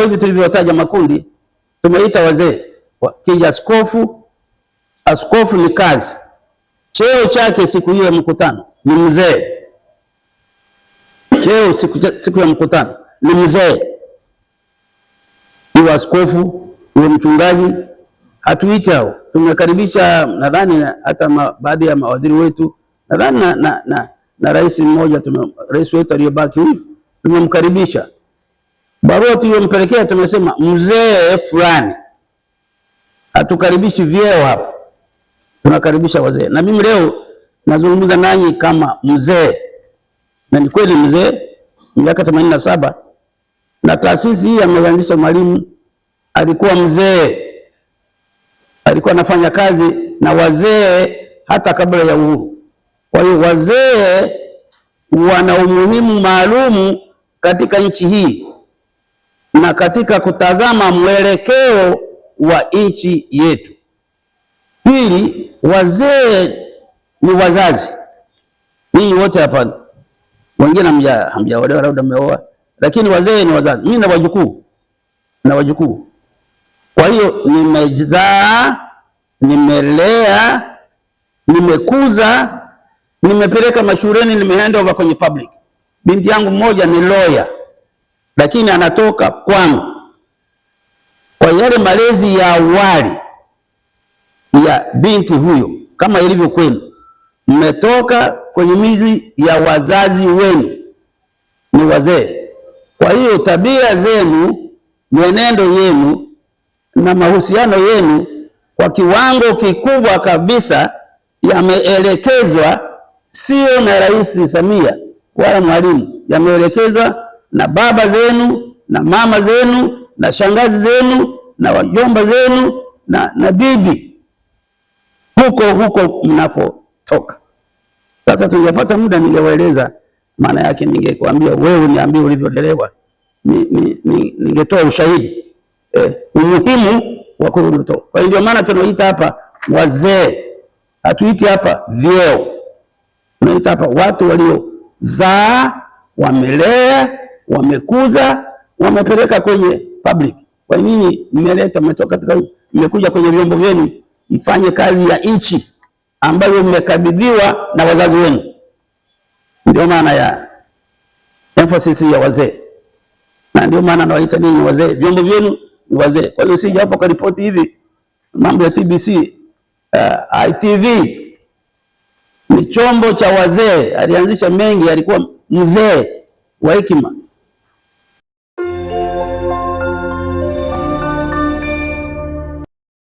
hivi tulivyotaja makundi tumeita wazee. Kija askofu, askofu ni kazi, cheo chake siku hiyo ya mkutano ni mzee. Cheo siku ya mkutano ni mzee, iwe askofu iwe mchungaji. Hatuiti hao, tumekaribisha nadhani hata baadhi ya mawaziri wetu, nadhani na rais mmoja, rais wetu aliyobaki huyu tumemkaribisha. Barua tuliyompelekea tumesema mzee fulani. Hatukaribishi vyeo hapa, tunakaribisha wazee. Na mimi leo nazungumza nanyi kama mzee, na ni kweli mzee, miaka 87, na taasisi hii ameanzisha Mwalimu alikuwa mzee, alikuwa anafanya kazi na wazee hata kabla ya uhuru. Kwa hiyo wazee wana umuhimu maalumu katika nchi hii na katika kutazama mwelekeo wa nchi yetu. Pili, wazee ni wazazi. Ninyi wote hapa wengine hamjaolewa, labda mmeoa, lakini wazee ni wazazi. Mimi na wajukuu. Kwa hiyo nimezaa, nimelea, nimekuza, nimepeleka mashuleni, nimehand over kwenye public. Binti yangu mmoja ni lawyer, lakini anatoka kwangu. Kwa yale malezi ya awali ya binti huyo, kama ilivyo kwenu, mmetoka kwenye mizi ya wazazi wenu, ni wazee. Kwa hiyo tabia zenu, mwenendo yenu na mahusiano yenu kwa kiwango kikubwa kabisa yameelekezwa sio na Rais Samia wala Mwalimu, yameelekezwa na baba zenu na mama zenu na shangazi zenu na wajomba zenu na bibi huko mnapotoka. Sasa tungepata muda ningewaeleza maana yake, ningekwambia wewe niambie ulivyolelewa, ningetoa ushahidi umuhimu wa kurudi utoto. Kwa hiyo ndio maana tunaita hapa wazee, hatuiti hapa vyeo. Tunaita hapa watu waliozaa, wamelea, wamekuza, wamepeleka kwenye public. Kwa nini mmetoka katika, mmekuja kwenye vyombo vyenu mfanye kazi ya nchi ambayo mmekabidhiwa na wazazi wenu. Ndio maana ya emphasis ya wazee, na ndio maana nawaita ninyi wazee. Vyombo vyenu ni wazee. Kwa hiyo sija hapo kwa ripoti hivi mambo ya TBC, ITV ni chombo cha wazee. Alianzisha mengi, alikuwa mzee wa hekima.